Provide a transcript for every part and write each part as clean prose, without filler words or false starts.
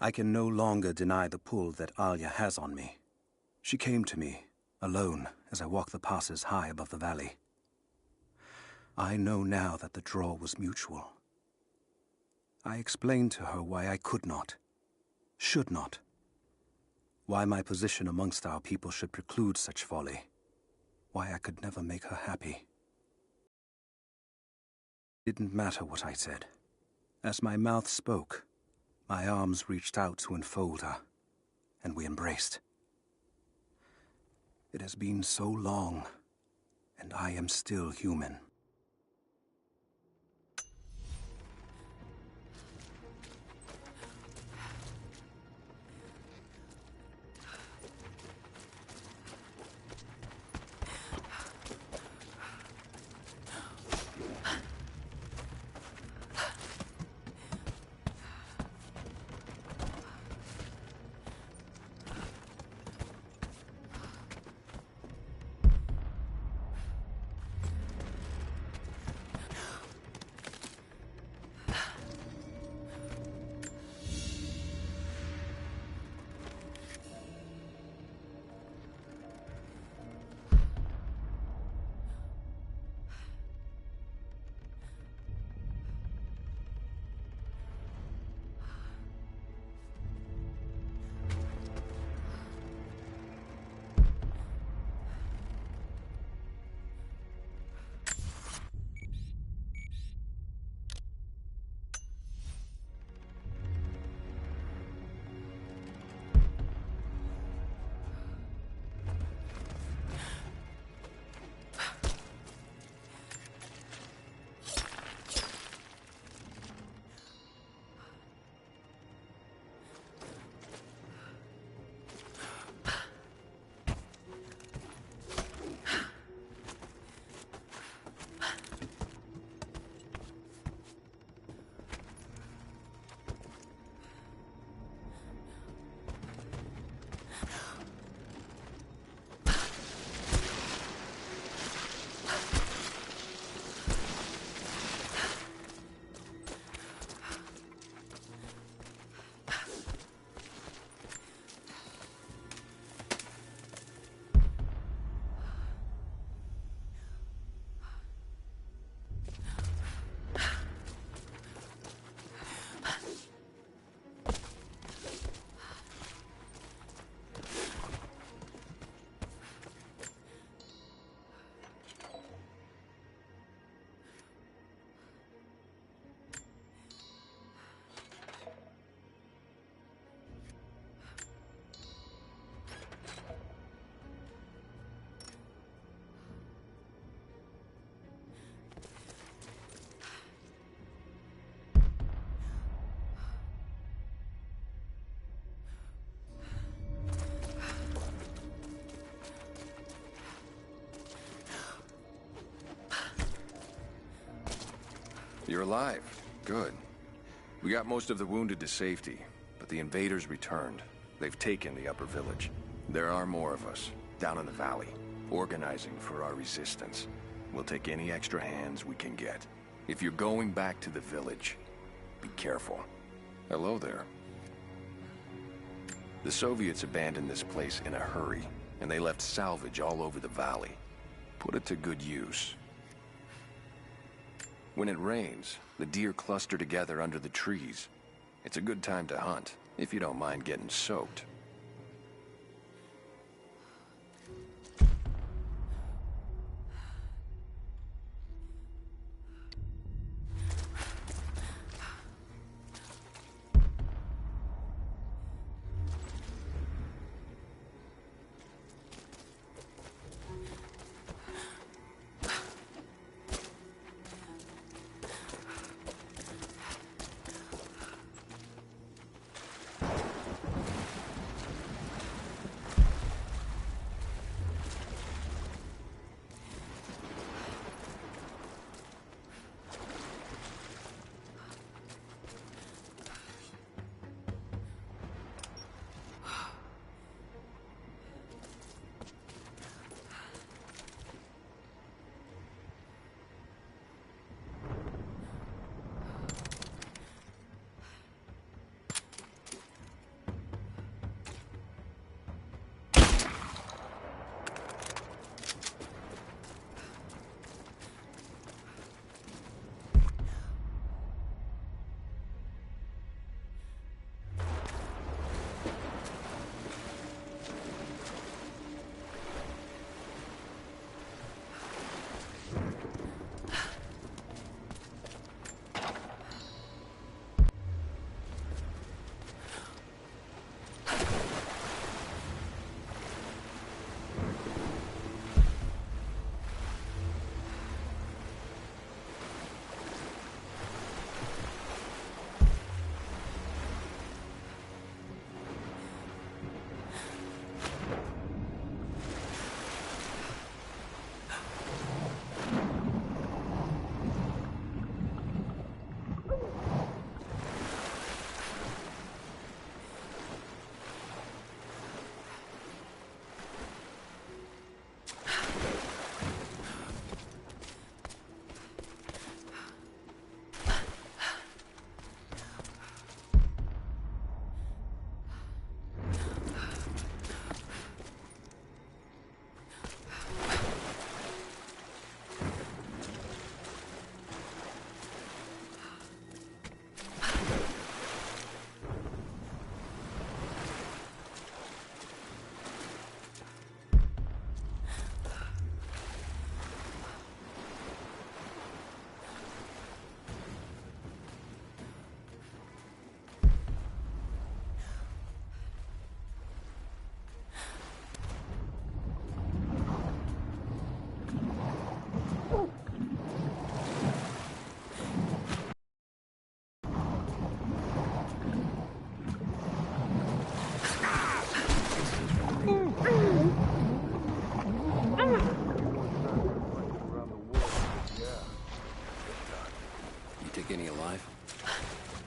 I can no longer deny the pull that Alia has on me. She came to me, alone, as I walked the passes high above the valley. I know now that the draw was mutual. I explained to her why I could not, should not, why my position amongst our people should preclude such folly, why I could never make her happy. It didn't matter what I said. As my mouth spoke, my arms reached out to enfold her, and we embraced. It has been so long, and I am still human. You're alive. Good. We got most of the wounded to safety, but the invaders returned. They've taken the upper village. There are more of us, down in the valley, organizing for our resistance. We'll take any extra hands we can get. If you're going back to the village, be careful. Hello there. The Soviets abandoned this place in a hurry, and they left salvage all over the valley. Put it to good use. When it rains, the deer cluster together under the trees. It's a good time to hunt, if you don't mind getting soaked.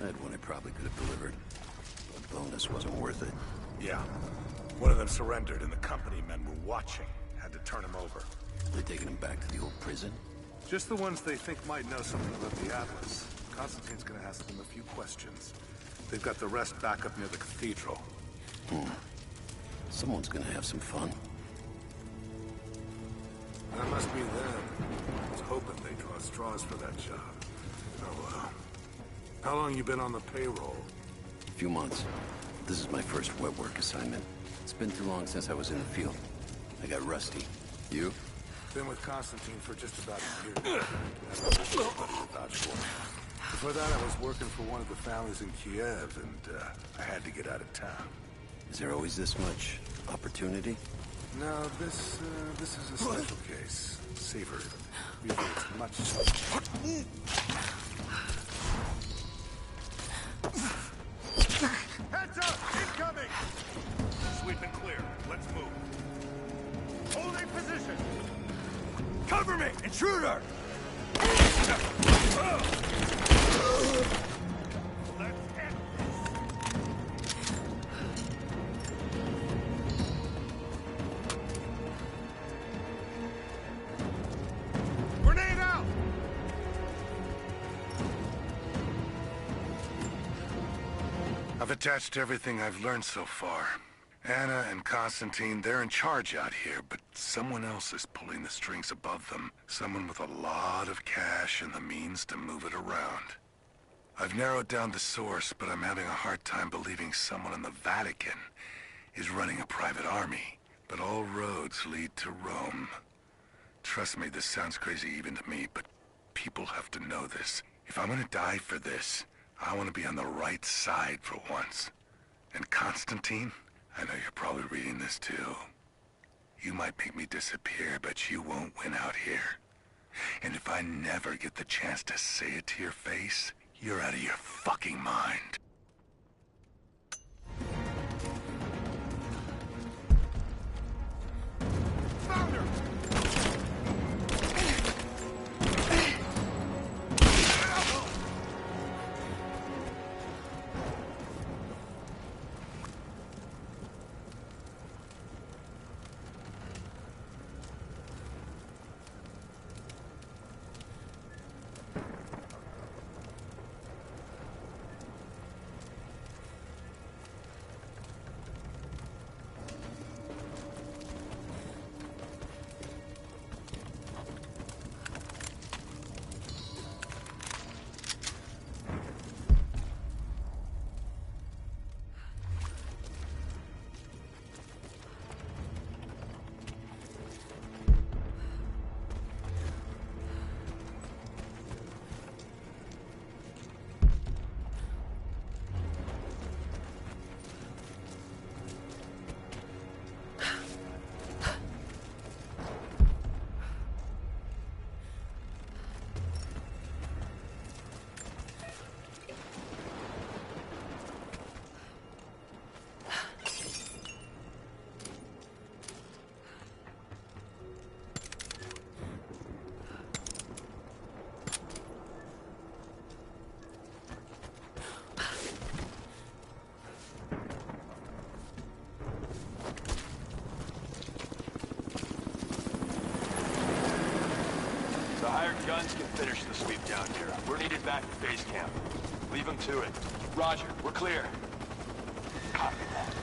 I had one I probably could have delivered. The bonus wasn't worth it. Yeah. One of them surrendered and the company men were watching. Had to turn him over. They're taking him back to the old prison? Just the ones they think might know something about the Atlas. Constantine's gonna ask them a few questions. They've got the rest back up near the cathedral. Someone's gonna have some fun. That must be them. I was hoping they'd draw straws for that job. Oh well. How long you been on the payroll? A few months. This is my first wet work assignment. It's been too long since I was in the field. I got rusty. You? Been with Constantine for just about a year. Before that, I was working for one of the families in Kiev, and I had to get out of town. Is there always this much opportunity? No, this is a special case. Savor it. Usually it's much. Heads up! Incoming! Sweep and clear. Let's move. Holding position. Cover me! Intruder! Let's end this. Grenade out! I've attached everything I've learned so far. Anna and Constantine, they're in charge out here, but someone else is pulling the strings above them. Someone with a lot of cash and the means to move it around. I've narrowed down the source, but I'm having a hard time believing someone in the Vatican is running a private army. But all roads lead to Rome. Trust me, this sounds crazy even to me, but people have to know this. If I'm gonna die for this, I want to be on the right side for once. And Constantine? I know you're probably reading this too. You might make me disappear, but you won't win out here. And if I never get the chance to say it to your face, you're out of your fucking mind. Founder! The hired guns can finish the sweep down here. We're needed back at base camp. Leave them to it. Roger, we're clear. Copy that.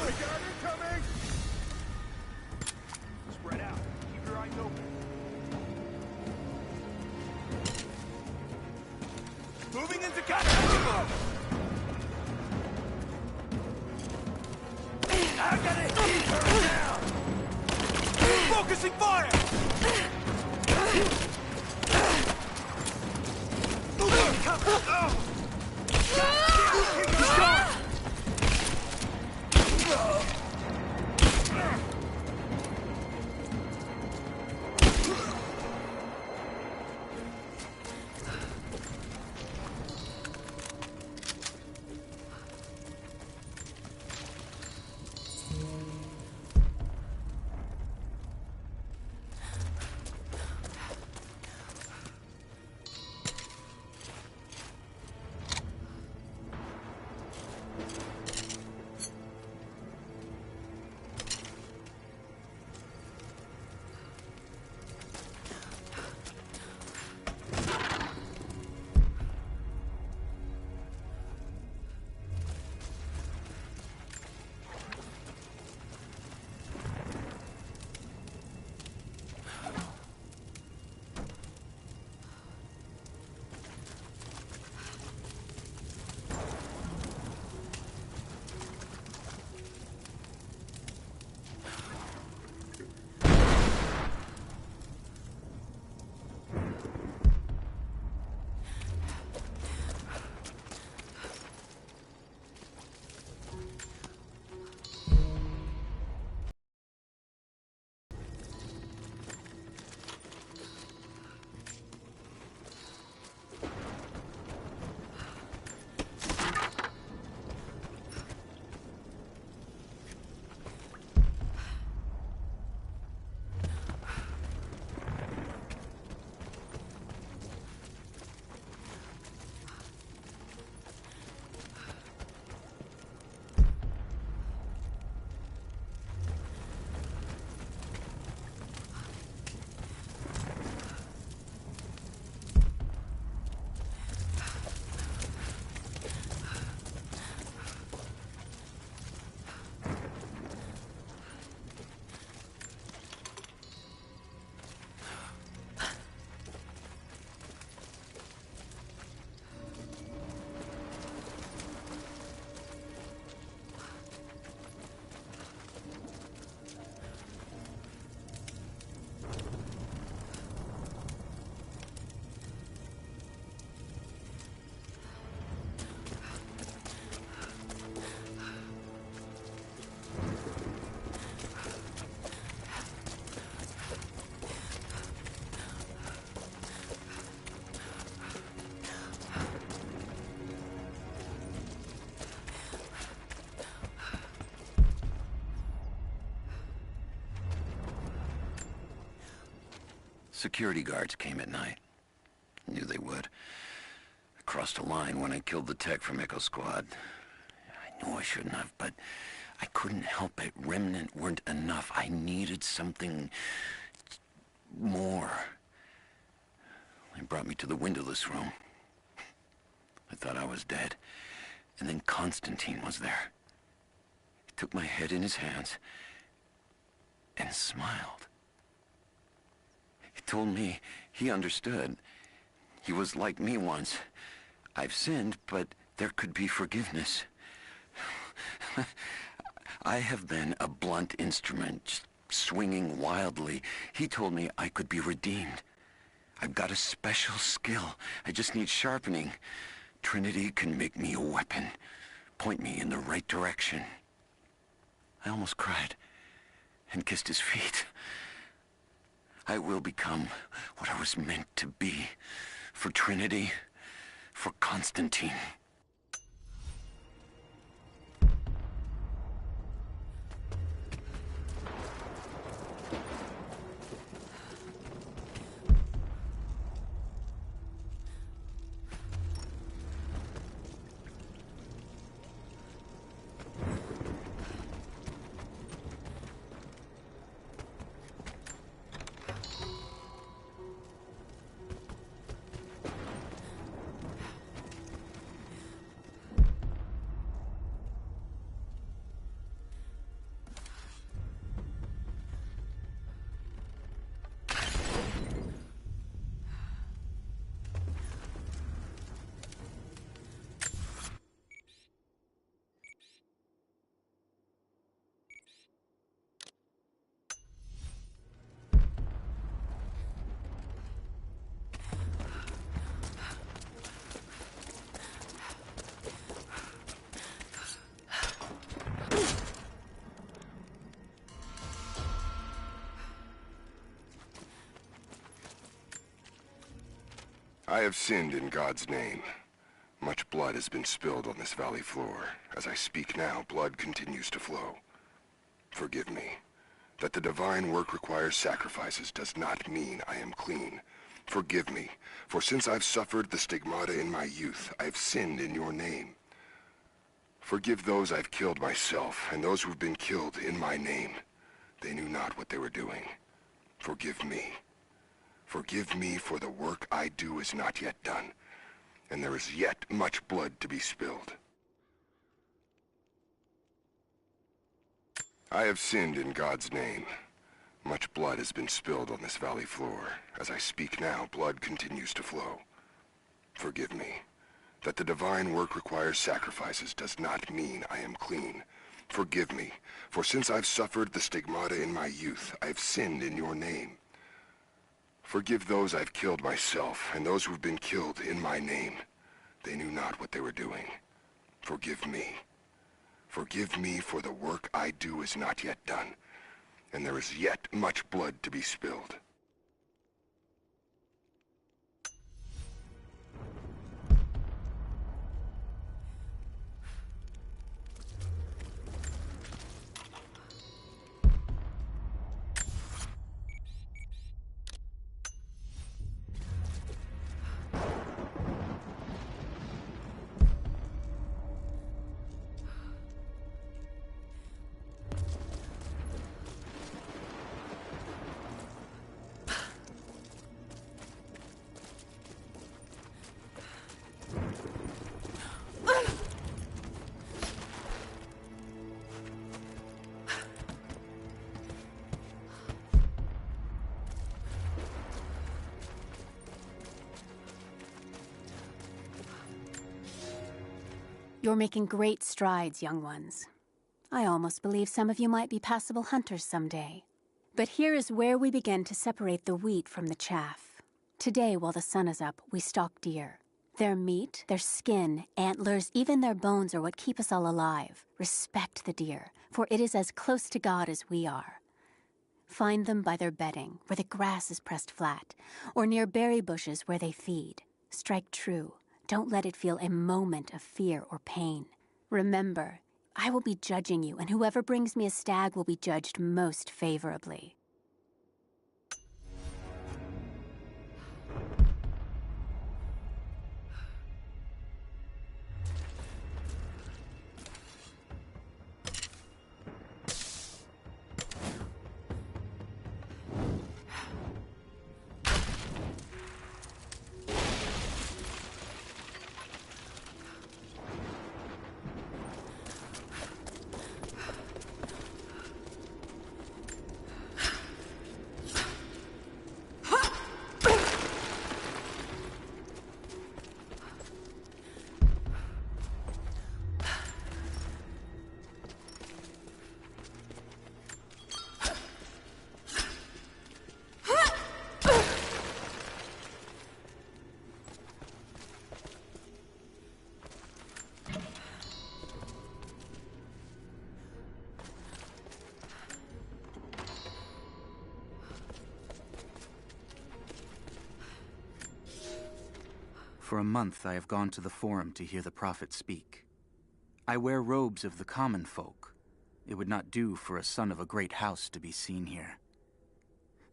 We got incoming! Spread out. Keep your eyes open. Moving into contact mode! I got it! Turn down! Focusing fire! Security guards came at night. Knew they would. I crossed a line when I killed the tech from Echo Squad. I knew I shouldn't have, but I couldn't help it. Remnant weren't enough. I needed something more. They brought me to the windowless room. I thought I was dead. And then Constantine was there. He took my head in his hands and smiled. He told me he understood. He was like me once. I've sinned, but there could be forgiveness. I have been a blunt instrument, just swinging wildly. He told me I could be redeemed. I've got a special skill. I just need sharpening. Trinity can make me a weapon, point me in the right direction. I almost cried and kissed his feet. I will become what I was meant to be. For Trinity, for Constantine. I have sinned in God's name. Much blood has been spilled on this valley floor. As I speak now, blood continues to flow. Forgive me. That the divine work requires sacrifices does not mean I am clean. Forgive me, for since I've suffered the stigmata in my youth, I've sinned in your name. Forgive those I've killed myself, and those who've been killed in my name. They knew not what they were doing. Forgive me. Forgive me, for the work I do is not yet done, and there is yet much blood to be spilled. I have sinned in God's name. Much blood has been spilled on this valley floor. As I speak now, blood continues to flow. Forgive me. That the divine work requires sacrifices does not mean I am clean. Forgive me, for since I've suffered the stigmata in my youth, I've sinned in your name. Forgive those I've killed myself, and those who've been killed in my name. They knew not what they were doing. Forgive me. Forgive me, for the work I do is not yet done, and there is yet much blood to be spilled. You're making great strides, young ones. I almost believe some of you might be passable hunters someday. But here is where we begin to separate the wheat from the chaff. Today, while the sun is up, we stalk deer. Their meat, their skin, antlers, even their bones are what keep us all alive. Respect the deer, for it is as close to God as we are. Find them by their bedding, where the grass is pressed flat, or near berry bushes where they feed. Strike true. Don't let it feel a moment of fear or pain. Remember, I will be judging you, and whoever brings me a stag will be judged most favorably. For a month I have gone to the Forum to hear the Prophet speak. I wear robes of the common folk. It would not do for a son of a great house to be seen here.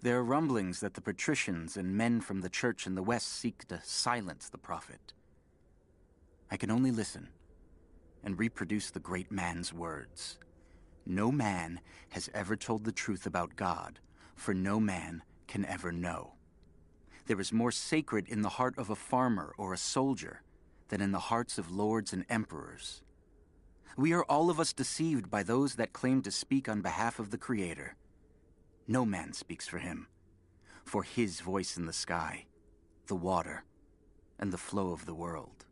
There are rumblings that the patricians and men from the church in the west seek to silence the Prophet. I can only listen and reproduce the great man's words. No man has ever told the truth about God, for no man can ever know. There is more sacred in the heart of a farmer or a soldier than in the hearts of lords and emperors. We are all of us deceived by those that claim to speak on behalf of the Creator. No man speaks for him, for his voice in the sky, the water, and the flow of the world.